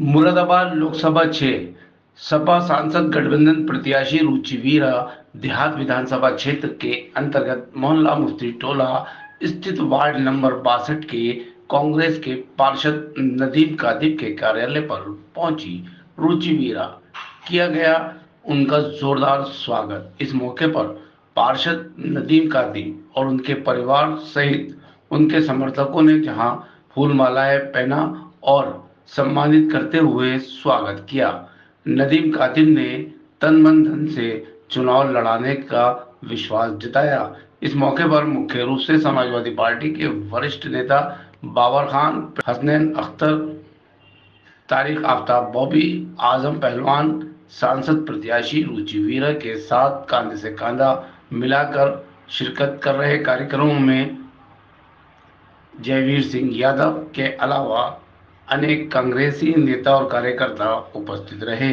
मुरादाबाद लोकसभा 6 सपा सांसद गठबंधन प्रत्याशी रुचि वीरा देहात विधानसभा क्षेत्र के अंतर्गत मोहल्ला मुफ्ती टोला स्थित वार्ड नंबर 62 के कांग्रेस के पार्षद नदीम कादिर के कार्यालय पर पहुंची। रुचि वीरा किया गया उनका जोरदार स्वागत। इस मौके पर पार्षद नदीम कादिर और उनके परिवार सहित उनके समर्थकों ने जहां फूल मालाएं पहना और सम्मानित करते हुए स्वागत किया। नदीम कादिर ने तन मन धन से चुनाव लड़ाने का विश्वास जताया। इस मौके पर मुख्य रूप से समाजवादी पार्टी के वरिष्ठ नेता बाबर खान, हसनैन अख्तर, तारिक आफ्ताब, बॉबी आजम पहलवान, सांसद प्रत्याशी रुचि वीरा के साथ कंधे से कंधा मिलाकर शिरकत कर रहे कार्यक्रमों में जयवीर सिंह यादव के अलावा अनेक कांग्रेसी नेता और कार्यकर्ता उपस्थित रहे।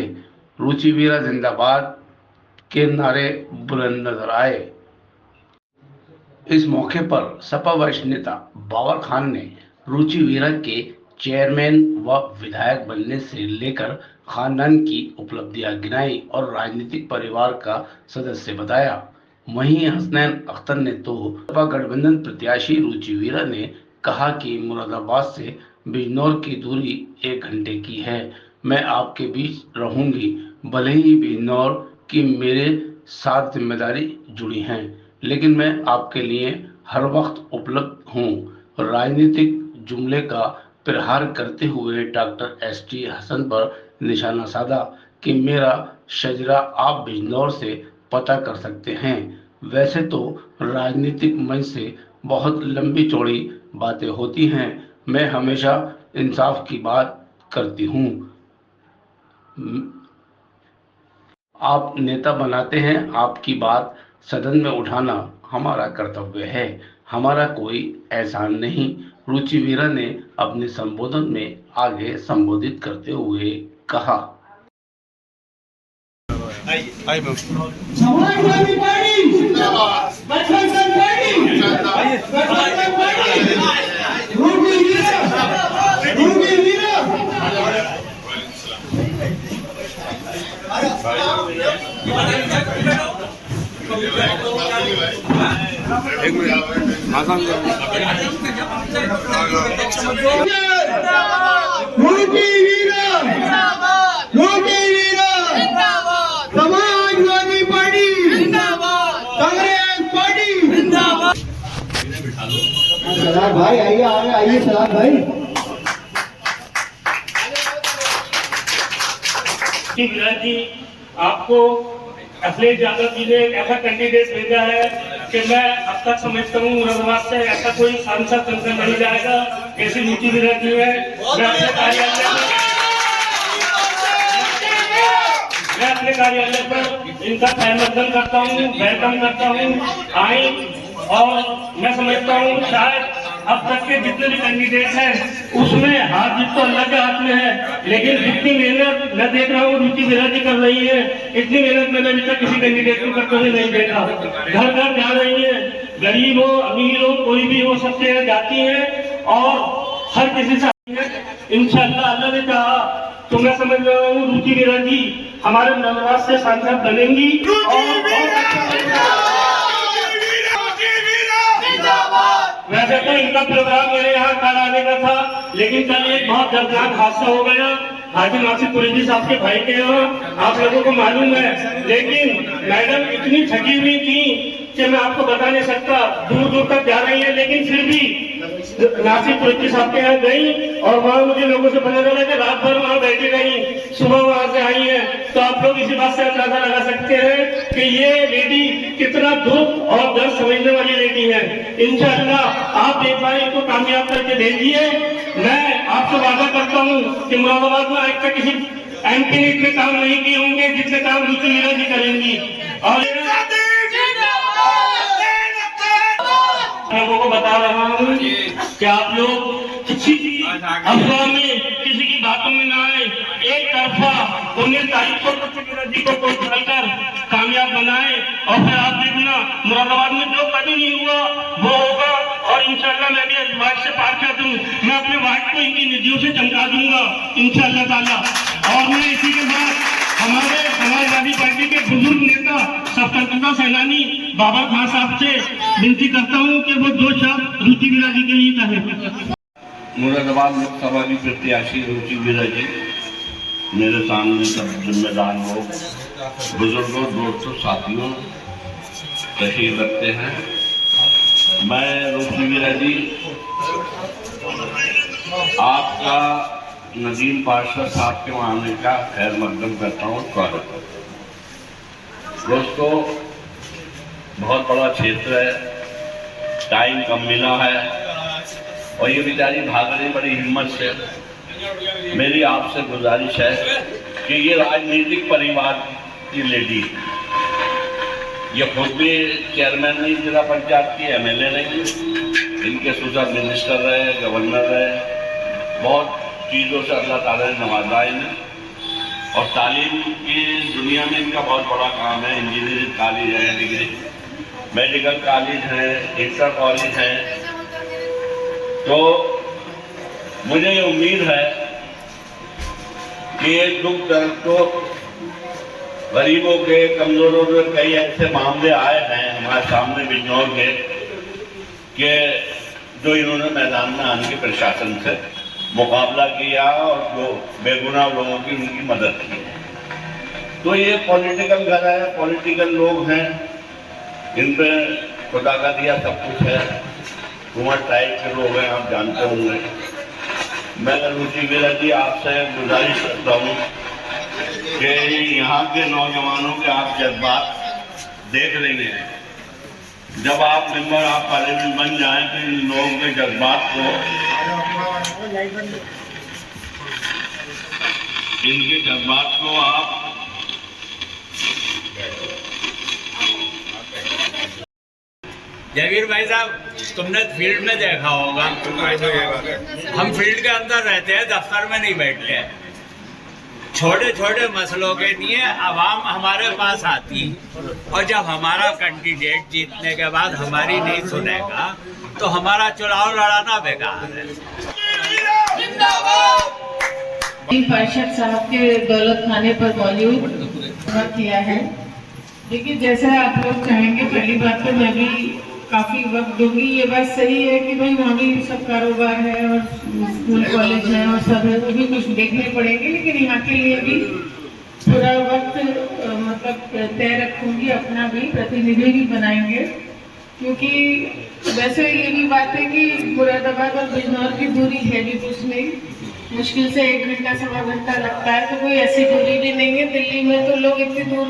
रुचि वीरा जिंदाबाद के नारे बुलंद नजर आए। इस मौके पर सपा वरिष्ठ नेता बाबर खान ने रुचि वीरा के चेयरमैन व विधायक बनने से लेकर खानदान की उपलब्धियां गिनाई और राजनीतिक परिवार का सदस्य बताया। वहीं हसनैन अख्तर ने तो सपा गठबंधन प्रत्याशी रुचि वीरा ने कहा कि मुरादाबाद से बिजनौर की दूरी 1 घंटे की है। मैं आपके बीच रहूंगी, भले ही बिजनौर की मेरे साथ जिम्मेदारी जुड़ी हैं, लेकिन मैं आपके लिए हर वक्त उपलब्ध हूं। राजनीतिक जुमले का प्रहार करते हुए डॉक्टर एसटी हसन पर निशाना साधा कि मेरा शजरा आप बिजनौर से पता कर सकते हैं। वैसे तो राजनीतिक मंच से बहुत लंबी चौड़ी बातें होती हैं, मैं हमेशा इंसाफ की बात करती हूँ। आप नेता बनाते हैं, आपकी बात सदन में उठाना हमारा कर्तव्य है, हमारा कोई एहसान नहीं। रुचि वीरा ने अपने संबोधन में आगे संबोधित करते हुए कहा। समाजवादी पार्टी जिंदाबाद, गठबंधन पार्टी जिंदाबाद, रुचि वीरा एक मिनट आसान समाजवादी पार्टी कांग्रेस पार्टी सलाद भाई आइए आइए सलाद भाई। जी आपको अखिलेश यादव जी ने एक ऐसा कैंडिडेट भेजा है कि मैं अब तक समझता हूँ मुरादाबाद से ऐसा कोई सांसद चुनकर नहीं जाएगा। ऐसी रुचि वीरा जी है। मैं अपने कार्यालय पर इनका समर्थन करता हूँ, वेलकम करता हूँ। आई और मैं समझता हूँ शायद अब तक के जितने भी कैंडिडेट हैं उसमें हाथ जीत तो अल्लाह के हाथ में है, लेकिन जितनी मेहनत मैं देख रहा हूँ रुचि वीरा जी कर रही है, इतनी मेहनत मैंने अभी तक किसी कैंडिडेट को करते हुए नहीं देखा। घर घर जा रही है, गरीब हो अमीर हो कोई भी हो सबसे जाती है और हर किसी से इंशाअल्लाह अल्लाह ने कहा तो मैं समझ रहा हूँ रुचि वीरा जी हमारे मुरादाबाद से सांसद बनेंगी। वैसे तो इनका प्रोग्राम मेरे यहाँ कल आने का था, लेकिन कल एक बहुत दर्दनाक हादसा हो गया हाजी नासिर कुरैशी साहब के भाई के यहाँ, आप लोगों को मालूम है। लेकिन मैडम इतनी थकी हुई थी कि मैं आपको बता नहीं सकता, दूर दूर तक जा रही है, लेकिन फिर भी नासिर कुरैशी साहब के यहाँ गई और वहाँ मुझे लोगों से पता चला कि रात भर वहाँ बैठी रही, सुबह वहाँ से आई है। तो आप लोग इसी बात से अंदाजा लगा सकते हैं कि ये लेडी कितना दुख और दर्द समझने वाली लेडी है। इंशाअल्लाह आप एक बार इनको कामयाब करके भेजिए। मैं आपसे वादा करता हूँ कि मुरादाबाद में आज तक किसी एमपी ने इतने काम नहीं किए होंगे जितने काम रुचि वीरा जी करेंगी। और लोगों को बता रहा हूँ कि आप लोग किसी की अफवाह में किसी की बातों में ना आए, एक तरफा 19 तारीख को रुचि वीरा जी को वोट डालकर कामयाब बनाए और फिर आप देखना मुरादाबाद में जो कभी नहीं हुआ वो होगा। और इंशाअल्लाह मैं भी वार्ड से पार कर दूं, मैं अपने वार्ड को इनकी विधियों से चमका दूंगा इंशाअल्लाह ताला। और मैं इसी के बाद हमारे समाजवादी पार्टी के बुजुर्ग नेता स्वतंत्रता सेनानी बाबर खान साहब से विनती करता हूँ कि वो 2 शब्द रुचि वीरा जी के लिए कहें। मुरादाबाद लोकसभा की प्रत्याशी रुचि वीरा जी, मेरे सामने सब जिम्मेदार लोग, बुजुर्गों, दोस्तों, साथियों तशरीफ रखते हैं। मैं रुचि वीरा जी आपका नदीम पार्षद साहब के आने का खैर मकदम करता हूँ, स्वागत है। दोस्तों, बहुत बड़ा क्षेत्र है, टाइम कम मिला है और ये बेचारी भाग रही बड़ी हिम्मत से। मेरी आपसे गुजारिश है कि ये राजनीतिक परिवार की लेडी, ये खुद भी चेयरमैन नहीं जिला पंचायत की, MLA नहीं, इनके सुसर मिनिस्टर रहे, गवर्नर रहे, बहुत चीज़ों से अल्लाह ताला ने नवाजा इन्हें। और तालीम की दुनिया में इनका बहुत बड़ा काम है। इंजीनियरिंग कॉलेज है, डिग्री मेडिकल कॉलेज है, इंटर कॉलेज है। तो मुझे ये उम्मीद है कि ये दुख दर्द को गरीबों के, कमजोरों के कई ऐसे मामले आए हैं हमारे सामने बिजनौर के, कि जो इन्होंने मैदान में आने के प्रशासन से मुकाबला किया और जो बेगुनाह लोगों की उनकी मदद की। तो ये पॉलिटिकल घर है, पॉलिटिकल लोग हैं, इन पे खुदा का दिया सब कुछ है, कुमार टाइप के लोग हैं, आप जानते होंगे। मैं रुचि वीरा जी आपसे गुजारिश करता हूँ कि यहाँ के नौजवानों के आप जज्बात देख लेंगे। जब आप मेंबर ऑफ पार्लियामेंट बन जाएं तो इन लोगों के जज्बात को, इनके जज्बात को आप जयवीर भाई साहब, तुमने फील्ड में देखा होगा, हम फील्ड के अंदर रहते हैं, दफ्तर में नहीं बैठते हैं। छोटे छोटे मसलों के लिए आवाम हमारे पास आती, और जब हमारा कैंडिडेट जीतने के बाद हमारी नहीं सुनेगा तो हमारा चुनाव लड़ाना बेकार है। पार्षद साहब के दौलत खाने पर मौजूद किया है, लेकिन जैसा आप लोग चाहेंगे, पहली बात तो मैं भी काफी वक्त दूंगी। ये बात सही है कि भाई वहाँ भी सब कारोबार है और स्कूल कॉलेज है और सब है, वो भी कुछ देखने पड़ेंगे, लेकिन यहाँ के लिए भी पूरा वक्त मतलब तय रखूंगी, अपना भी प्रतिनिधि भी बनाएंगे। क्योंकि वैसे ये भी बात है कि मुरादाबाद और बिजनौर की दूरी है भी कुछ नहीं, मुश्किल से 1 घंटा सवा घंटा लगता है, तो कोई ऐसी दूरी भी नहीं है। दिल्ली में तो लोग इतनी दूर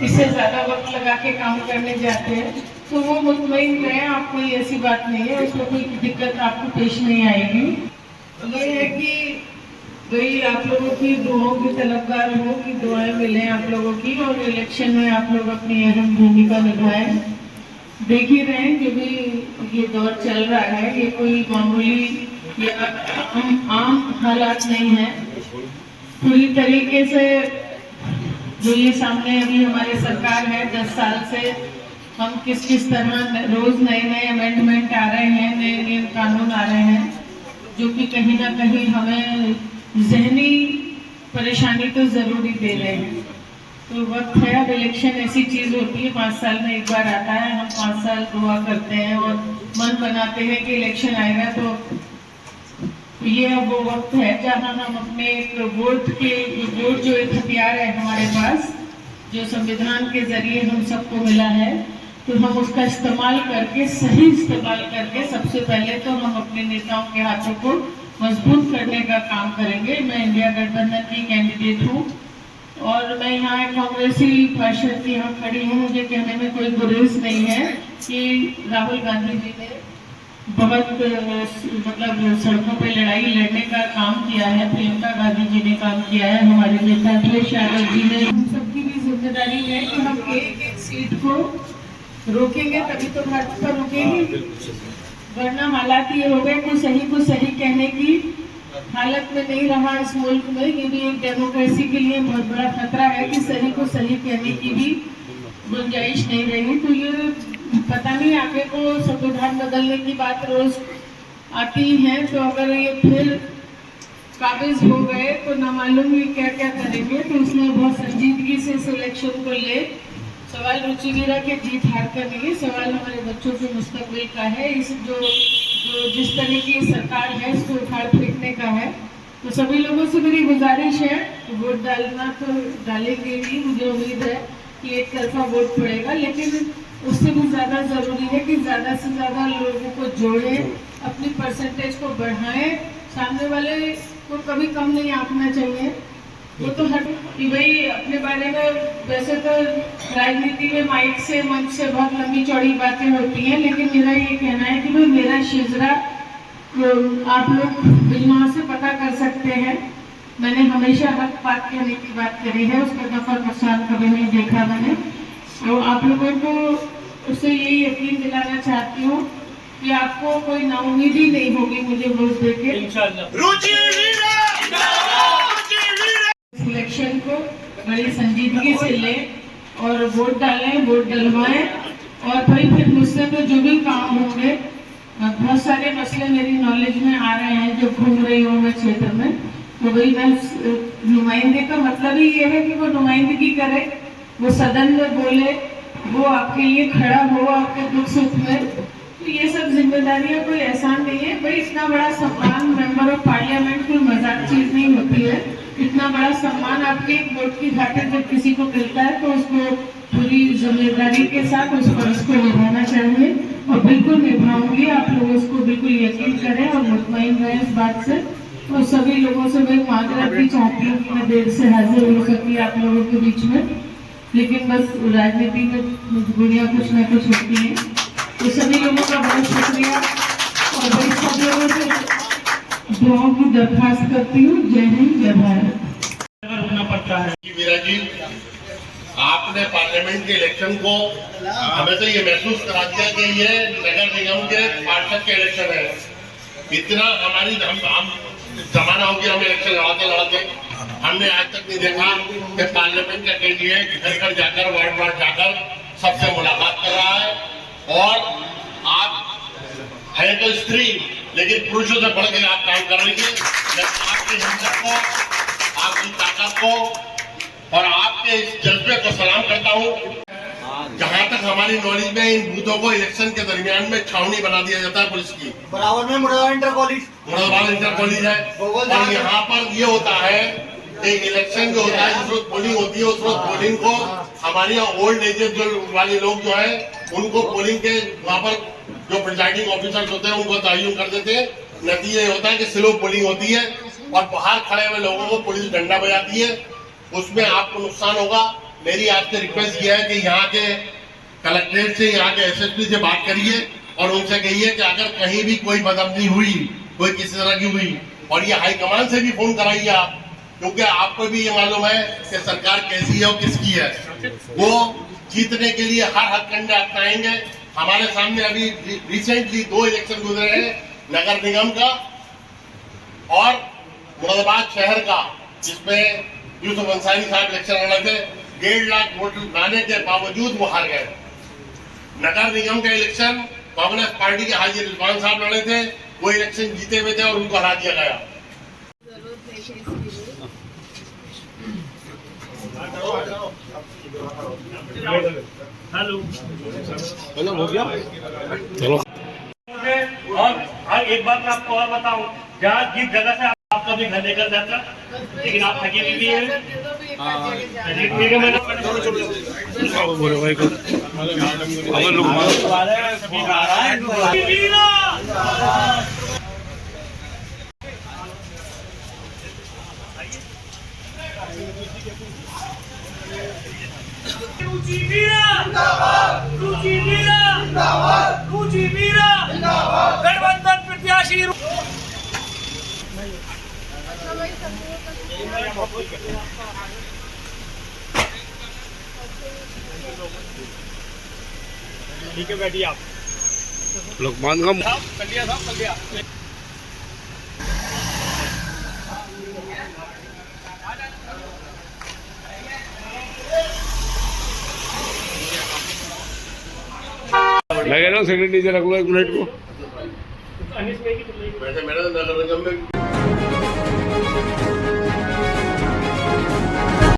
इससे ज़्यादा वक्त लगा के काम करने जाते हैं, तो वो मुतमईन रहें, आप कोई ऐसी बात नहीं है, उसमें कोई दिक्कत आपको पेश नहीं आएगी। ये है कि भाई आप लोगों की दुआओं की तलबगार हो कि दुआएं मिलें आप लोगों की, और इलेक्शन में आप लोग अपनी अहम भूमिका निभाएं। देख ही रहे हैं जो भी ये दौर चल रहा है, ये कोई मामूली या आम हालात नहीं है। पूरी तरीके से जो ये सामने अभी हमारे सरकार है, 10 साल से हम किस तरह रोज नए अमेंडमेंट आ रहे हैं, नए कानून आ रहे हैं, जो कि कहीं ना कहीं हमें जहनी परेशानी तो जरूरी दे रहे हैं। तो वक्त है, अब इलेक्शन ऐसी चीज होती है, 5 साल में एक बार आता है, हम 5 साल दुआ करते हैं और मन बनाते हैं कि इलेक्शन आएगा। तो ये अब वो वक्त है जहाँ हम अपने वोट जो एक हथियार है हमारे पास, जो संविधान के जरिए हम सबको मिला है, तो हम उसका इस्तेमाल करके, सही इस्तेमाल करके, सबसे पहले तो हम अपने नेताओं के हाथों को मजबूत करने का काम करेंगे। मैं इंडिया गठबंधन की कैंडिडेट हूँ और मैं यहाँ कांग्रेसी पार्षद की यहाँ खड़ी हूँ। मुझे कहने में कोई गुरेज नहीं है कि राहुल गांधी जी ने बहुत मतलब सड़कों पे लड़ाई लड़ने का काम किया है, प्रियंका गांधी जी ने काम किया है, हमारे नेता अखिलेश यादव जी ने। हम सबकी भी जिम्मेदारी है कि हम एक सीट को रोकेंगे, तभी तो भाजपा रुकेगी, वरना हालात ये हो गए को सही कहने की हालत में नहीं रहा इस मुल्क में। ये भी एक डेमोक्रेसी के लिए बहुत बड़ा खतरा है कि सही को सही कहने की भी गुंजाइश नहीं रही। तो ये पता नहीं आगे को संविधान बदलने की बात रोज आती है, तो अगर ये फिर काबिज हो गए तो न मालूम ही क्या क्या करेंगे। तो उसने बहुत संजीदगी से सिलेक्शन को ले, सवाल रुचि वीरा के जीत हार का नहीं है, सवाल हमारे बच्चों के मुस्तकबिल का है। इस जो जिस तरह की सरकार है इसको उखाड़ फेंकने का है। तो सभी लोगों से मेरी गुजारिश है, वोट डालना तो डालेंगे ही, मुझे उम्मीद है कि एक तरफा वोट पड़ेगा, लेकिन उससे भी ज़्यादा ज़रूरी है कि ज़्यादा से ज़्यादा लोगों को जोड़ें, अपनी परसेंटेज को बढ़ाएं। सामने वाले को कभी कम नहीं आंकना चाहिए। वो तो हर कि भाई अपने बारे में, वैसे तो राजनीति में माइक से मंच से बहुत लंबी चौड़ी बातें होती हैं, लेकिन मेरा ये कहना है कि भाई मेरा शिजरा आप लोग बिजनौर से पता कर सकते हैं। मैंने हमेशा हक बात कहने की बात करी है, उसका नफा नुकसान कभी नहीं देखा मैंने। तो आप लोगों को उससे यही यकीन दिलाना चाहती हूँ कि आपको कोई नाउम्मीदी नहीं होगी मुझे वोट देके। इलेक्शन को बड़ी संजीदगी से ले और वोट डालें, वोट डलवाएं। और भाई फिर मुझसे तो जो भी काम होंगे, बहुत सारे मसले मेरी नॉलेज में आ रहे हैं जो घूम रही हूँ मैं क्षेत्र में। तो भाई मैं नुमाइंदे का मतलब ही ये है कि वो नुमाइंदगी करे, वो सदन में बोले, वो आपके लिए खड़ा हो आपके दुख सुख में। तो ये सब जिम्मेदारियां कोई एहसान नहीं है भाई। इतना बड़ा सम्मान मेंबर ऑफ पार्लियामेंट कोई मजाक चीज नहीं होती है। इतना बड़ा सम्मान आपके वोट की खातिर जब किसी को मिलता है तो उसको पूरी जिम्मेदारी के साथ उस फर्ज को निभाना चाहिए, और बिल्कुल निभाऊंगी। आप लोग उसको बिल्कुल यकीन करें और मुतमईन रहें इस बात से। और सभी लोगों से मैं माजरत भी चाहती हूँ कि मैं देर से हाजिर हो सकी आप लोगों के बीच में, लेकिन बस राजनीति में मजबूरियाँ कुछ ना कुछ होती हैं। तो सभी लोगों का बहुत शुक्रिया, और भाई सब लोगों से दुआओं की दरख्वास्त करती हूँ। जय हिंद, जय भारत। वीरा जी, आपने पार्लियामेंट के इलेक्शन को हमें तो ये महसूस करा दिया कि ये नगर निगम के पार्षद के इलेक्शन है। इतना हमारी हम जमाना हो गया, हम इलेक्शन लड़ाते हमने आज तक नहीं देखा कि पार्लियामेंट का कैंडिडेट घर घर जाकर वार्ड वार्ड जाकर सबसे मुलाकात कर रहा है। और आप है तो स्त्री, लेकिन पुरुषों से बढ़ के आप काम कर रही है। आपकी हिम्मत को, आपकी ताकत को और आपके इस जज्बे को सलाम करता हूँ। जहाँ तक हमारी नॉलेज में इन बूथों को इलेक्शन के दरमियान में छावनी बना दिया जाता है पुलिस की। बराबर में मुरादाबाद इंटर कॉलेज है। और यहाँ पर ये होता है कि इलेक्शन जो होता है, जिस रोज पोलिंग होती है उस रोज पोलिंग को हमारे यहाँ ओल्ड एजेड जो वाले लोग जो है उनको पोलिंग के वहाँ पर जो प्रिजाइडिंग ऑफिसर्स होते हैं उनको तयन कर देते हैं। नतीजा ये होता है कि स्लो पोलिंग होती है और बाहर खड़े हुए लोगों को पुलिस डंडा बजाती है, उसमें आपको नुकसान होगा। मेरी आपसे रिक्वेस्ट ये है कि यहाँ के कलेक्ट्रेट से, यहाँ के एसएसपी से बात करिए और उनसे कहिए कि अगर कहीं भी कोई बदअमनी हुई, कोई किसी तरह की हुई, और ये हाईकमान से भी फोन कराइए आप, क्योंकि आपको भी ये मालूम है कि सरकार कैसी है और किसकी है। वो जीतने के लिए हर हथकंडे अपनाएंगे। हमारे सामने अभी रिसेंटली 2 इलेक्शन गुजरे हैं, नगर निगम का और मुरादाबाद शहर का, जिसमें यूसुफ अंसारी साहब इलेक्शन लड़े थे। 1.5 लाख वोट लाने के बावजूद वो हार गए। नगर निगम का इलेक्शन कांग्रेस पार्टी के हाजी रिजवान साहब लड़े थे, वो इलेक्शन जीते हुए थे और उनको हरा दिया गया। हेलो हो गया, चलो। और एक बात मैं आपको और बताऊं, जहाँ जिस जगह से आपका भी घर लेकर जाता, लेकिन आप थकी हुई भी है। ठीक है, मैंने बोले भाई को अगर लोग गठबंधन प्रत्याशी ठीक है, बैठिए आप। लोकमान का कर लिया। मैं कह रहा हूँ सेक्रेटरी से रख लो 1 मिनट को। वैसे मैंने नगर निगम में